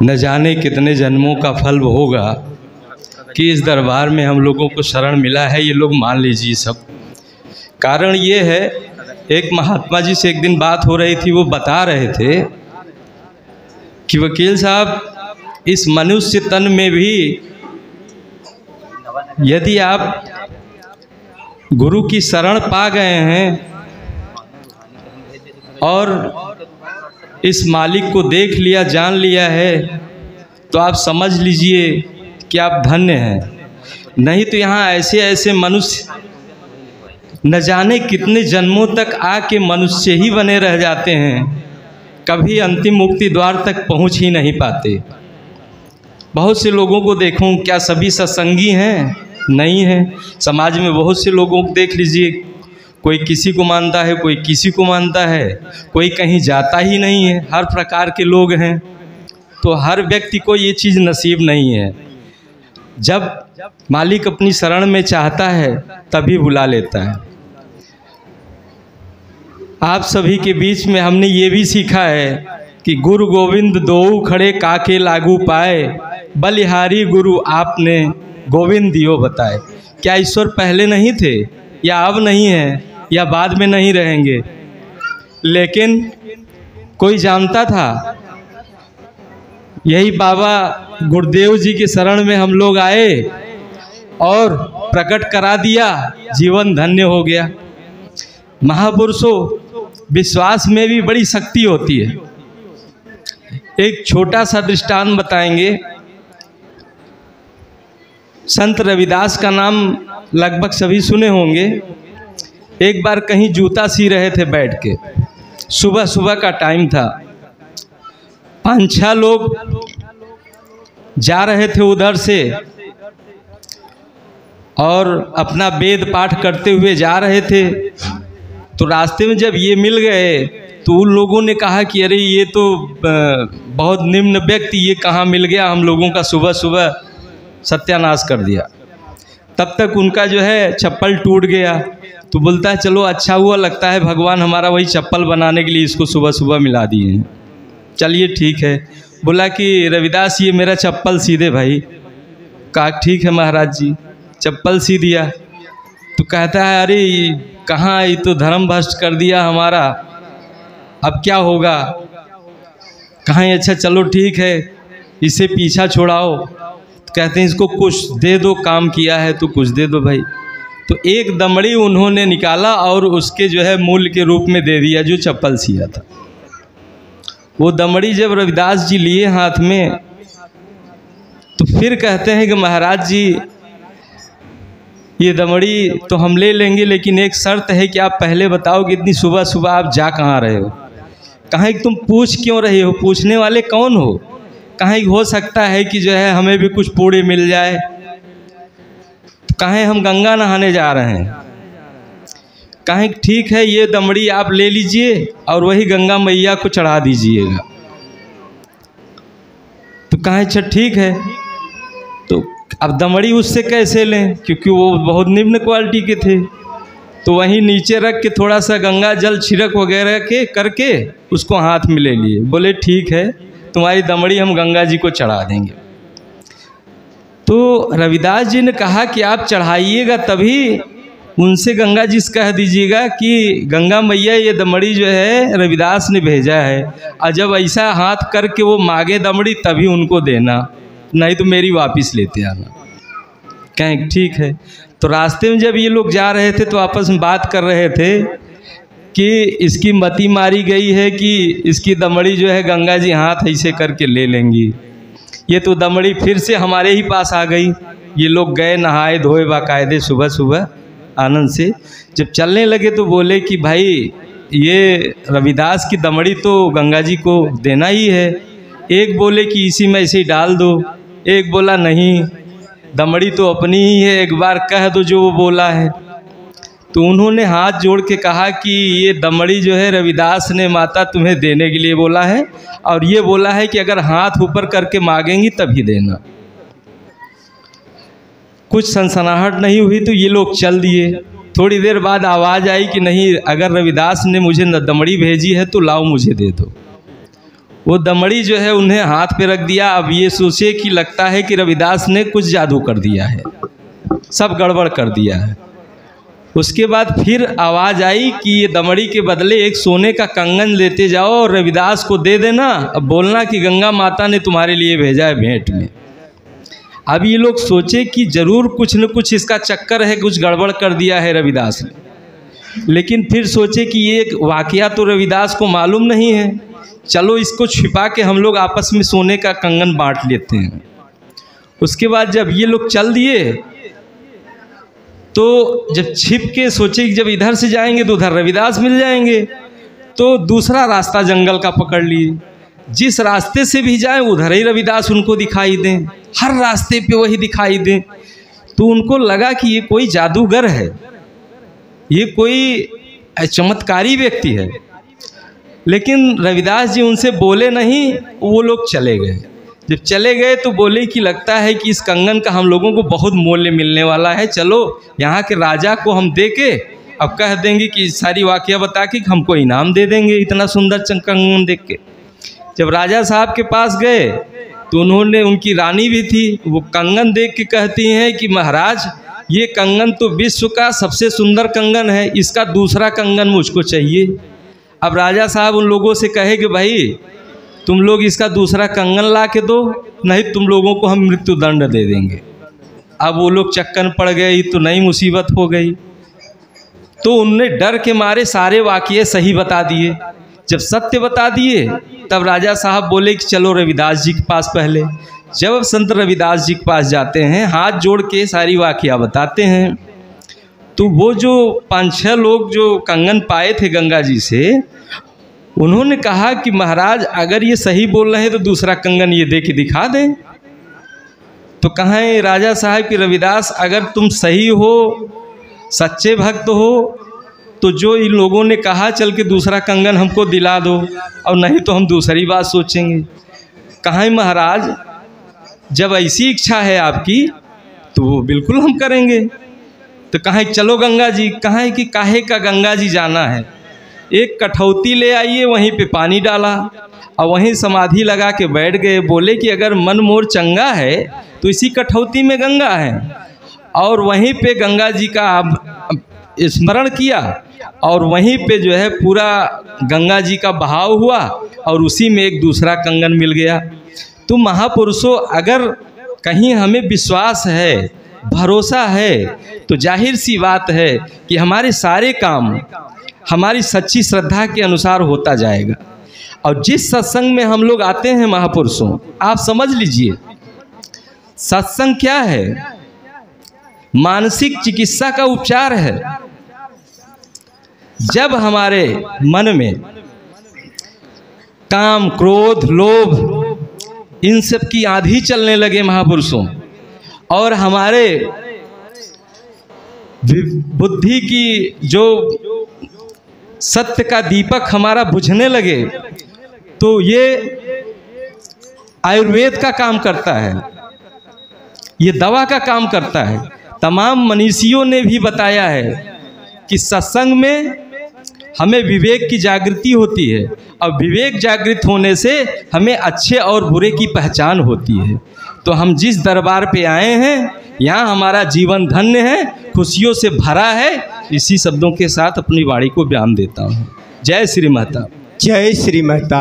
न जाने कितने जन्मों का फल होगा कि इस दरबार में हम लोगों को शरण मिला है, ये लोग मान लीजिए सब। कारण ये है, एक महात्मा जी से एक दिन बात हो रही थी, वो बता रहे थे कि वकील साहब, इस मनुष्य तन में भी यदि आप गुरु की शरण पा गए हैं और इस मालिक को देख लिया, जान लिया है, तो आप समझ लीजिए कि आप धन्य हैं। नहीं तो यहाँ ऐसे ऐसे मनुष्य न जाने कितने जन्मों तक आके मनुष्य ही बने रह जाते हैं, कभी अंतिम मुक्ति द्वार तक पहुँच ही नहीं पाते। बहुत से लोगों को देखूं, क्या सभी सत्संगी हैं? नहीं है। समाज में बहुत से लोगों को देख लीजिए, कोई किसी को मानता है, कोई किसी को मानता है, कोई कहीं जाता ही नहीं है। हर प्रकार के लोग हैं। तो हर व्यक्ति को ये चीज़ नसीब नहीं है। जब मालिक अपनी शरण में चाहता है तभी बुला लेता है। आप सभी के बीच में हमने ये भी सीखा है कि गुरु गोविंद दोऊ खड़े काके लागू पाए, बलिहारी गुरु आपने गोविंद दियो बताए। क्या ईश्वर पहले नहीं थे, या अब नहीं है, या बाद में नहीं रहेंगे? लेकिन कोई जानता था? यही बाबा गुरुदेव जी के शरण में हम लोग आए और प्रकट करा दिया, जीवन धन्य हो गया। महापुरुषों, विश्वास में भी बड़ी शक्ति होती है। एक छोटा सा दृष्टांत बताएंगे। संत रविदास का नाम लगभग सभी सुने होंगे। एक बार कहीं जूता सी रहे थे बैठ के, सुबह सुबह का टाइम था। 5-6 लोग जा रहे थे उधर से और अपना वेद पाठ करते हुए जा रहे थे। तो रास्ते में जब ये मिल गए तो उन लोगों ने कहा कि अरे ये तो बहुत निम्न व्यक्ति, ये कहाँ मिल गया, हम लोगों का सुबह सुबह सत्यानाश कर दिया। तब तक उनका जो है चप्पल टूट गया। तो बोलता है चलो अच्छा हुआ, लगता है भगवान हमारा वही चप्पल बनाने के लिए इसको सुबह सुबह मिला दिए हैं। चलिए ठीक है। बोला कि रविदास ये मेरा चप्पल सी दे भाई। कहा ठीक है महाराज जी। चप्पल सी दिया। तो कहता है अरे कहाँ, ये तो धर्म भ्रष्ट कर दिया हमारा, अब क्या होगा? कहाँ अच्छा चलो ठीक है, इसे पीछा छोड़ाओ। कहते हैं इसको कुछ दे दो, काम किया है तो कुछ दे दो भाई। तो एक दमड़ी उन्होंने निकाला और उसके जो है मूल्य के रूप में दे दिया जो चप्पल सिया था। वो दमड़ी जब रविदास जी लिए हाथ में तो फिर कहते हैं कि महाराज जी ये दमड़ी तो हम ले लेंगे, लेकिन एक शर्त है कि आप पहले बताओ कि इतनी सुबह सुबह आप जा कहाँ रहे हो? कहाँ कि तुम पूछ क्यों रहे हो? पूछने वाले कौन हो? कहाँ हो सकता है कि जो है हमें भी कुछ पूड़े मिल जाए। कहाँ हम गंगा नहाने जा रहे हैं। कहाँ ठीक है ये दमड़ी आप ले लीजिए और वही गंगा मैया को चढ़ा दीजिएगा। तो कहाँ अच्छा ठीक है। तो अब दमड़ी उससे कैसे लें, क्योंकि वो बहुत निम्न क्वालिटी के थे। तो वहीं नीचे रख के थोड़ा सा गंगा जल छिड़क वगैरह के करके उसको हाथ में ले लिए। बोले ठीक है, तुम्हारी दमड़ी हम गंगा जी को चढ़ा देंगे। तो रविदास जी ने कहा कि आप चढ़ाइएगा तभी उनसे गंगा जी से कह दीजिएगा कि गंगा मैया ये दमड़ी जो है रविदास ने भेजा है, और जब ऐसा हाथ करके वो मांगे दमड़ी तभी उनको देना, नहीं तो मेरी वापस लेते आना। कहें ठीक है। तो रास्ते में जब ये लोग जा रहे थे तो आपस में बात कर रहे थे कि इसकी मति मारी गई है कि इसकी दमड़ी जो है गंगा जी हाथ ऐसे करके ले लेंगी। ये तो दमड़ी फिर से हमारे ही पास आ गई। ये लोग गए, नहाए धोए बाकायदे सुबह सुबह आनंद से। जब चलने लगे तो बोले कि भाई ये रविदास की दमड़ी तो गंगा जी को देना ही है। एक बोले कि इसी में ऐसे ही डाल दो, एक बोला नहीं दमड़ी तो अपनी ही है, एक बार कह दो जो वो बोला है। तो उन्होंने हाथ जोड़ के कहा कि ये दमड़ी जो है रविदास ने माता तुम्हें देने के लिए बोला है, और ये बोला है कि अगर हाथ ऊपर करके मांगेंगी तभी देना। कुछ सनसनाहट नहीं हुई तो ये लोग चल दिए। थोड़ी देर बाद आवाज़ आई कि नहीं, अगर रविदास ने मुझे दमड़ी भेजी है तो लाओ मुझे दे दो। वो दमड़ी जो है उन्हें हाथ पे रख दिया। अब ये सोचे कि लगता है कि रविदास ने कुछ जादू कर दिया है, सब गड़बड़ कर दिया है। उसके बाद फिर आवाज़ आई कि ये दमड़ी के बदले एक सोने का कंगन लेते जाओ और रविदास को दे देना, अब बोलना कि गंगा माता ने तुम्हारे लिए भेजा है भेंट में। अब ये लोग सोचे कि ज़रूर कुछ न कुछ इसका चक्कर है, कुछ गड़बड़ कर दिया है रविदास ने। लेकिन फिर सोचे कि ये वाकया तो रविदास को मालूम नहीं है, चलो इसको छिपा के हम लोग आपस में सोने का कंगन बांट लेते हैं। उसके बाद जब ये लोग चल दिए तो जब छिप के सोचे कि जब इधर से जाएंगे तो उधर रविदास मिल जाएंगे, तो दूसरा रास्ता जंगल का पकड़ लिए। जिस रास्ते से भी जाए उधर ही रविदास उनको दिखाई दें, हर रास्ते पे वही दिखाई दें। तो उनको लगा कि ये कोई जादूगर है, ये कोई चमत्कारी व्यक्ति है। लेकिन रविदास जी उनसे बोले नहीं, वो लोग चले गए। जब चले गए तो बोले कि लगता है कि इस कंगन का हम लोगों को बहुत मूल्य मिलने वाला है, चलो यहाँ के राजा को हम दे के अब कह देंगे कि सारी वाकया बता के हमको इनाम दे देंगे इतना सुंदर कंगन देख के। जब राजा साहब के पास गए तो उन्होंने, उनकी रानी भी थी, वो कंगन देख के कहती हैं कि महाराज ये कंगन तो विश्व का सबसे सुंदर कंगन है, इसका दूसरा कंगन मुझको चाहिए। अब राजा साहब उन लोगों से कहे कि भाई तुम लोग इसका दूसरा कंगन ला के दो, नहीं तुम लोगों को हम मृत्युदंड दे देंगे। अब वो लोग चक्कर पड़ गए, तो नई मुसीबत हो गई। तो उनने डर के मारे सारे वाक़ये सही बता दिए। जब सत्य बता दिए तब राजा साहब बोले कि चलो रविदास जी के पास पहले। जब संत रविदास जी के पास जाते हैं, हाथ जोड़ के सारी वाक़या बताते हैं, तो वो जो 5-6 लोग जो कंगन पाए थे गंगा जी से, उन्होंने कहा कि महाराज अगर ये सही बोल रहे हैं तो दूसरा कंगन ये दे के दिखा दें। तो कहें राजा साहब कि रविदास अगर तुम सही हो, सच्चे भक्त हो, तो जो इन लोगों ने कहा चल के दूसरा कंगन हमको दिला दो, और नहीं तो हम दूसरी बात सोचेंगे। कहें महाराज जब ऐसी इच्छा है आपकी तो वो बिल्कुल हम करेंगे। तो कहें चलो गंगा जी। कहें कि काहे का गंगा जी जाना है, एक कठौती ले आइए, वहीं पे पानी डाला और वहीं समाधि लगा के बैठ गए। बोले कि अगर मन मोर चंगा है तो इसी कठौती में गंगा है। और वहीं पे गंगा जी का स्मरण किया और वहीं पे जो है पूरा गंगा जी का बहाव हुआ और उसी में एक दूसरा कंगन मिल गया। तो महापुरुषों अगर कहीं हमें विश्वास है, भरोसा है, तो जाहिर सी बात है कि हमारे सारे काम हमारी सच्ची श्रद्धा के अनुसार होता जाएगा। और जिस सत्संग में हम लोग आते हैं महापुरुषों, आप समझ लीजिए सत्संग क्या है, मानसिक चिकित्सा का उपचार है। जब हमारे मन में काम, क्रोध, लोभ इन सब की आंधी चलने लगे महापुरुषों, और हमारे बुद्धि की जो सत्य का दीपक हमारा बुझने लगे, तो ये आयुर्वेद का काम करता है, ये दवा का काम करता है। तमाम मनीषियों ने भी बताया है कि सत्संग में हमें विवेक की जागृति होती है, और विवेक जागृत होने से हमें अच्छे और बुरे की पहचान होती है। तो हम जिस दरबार पे आए हैं, यहाँ हमारा जीवन धन्य है, खुशियों से भरा है। इसी शब्दों के साथ अपनी वाणी को विराम देता हूँ। जय श्री महता। जय श्री महता।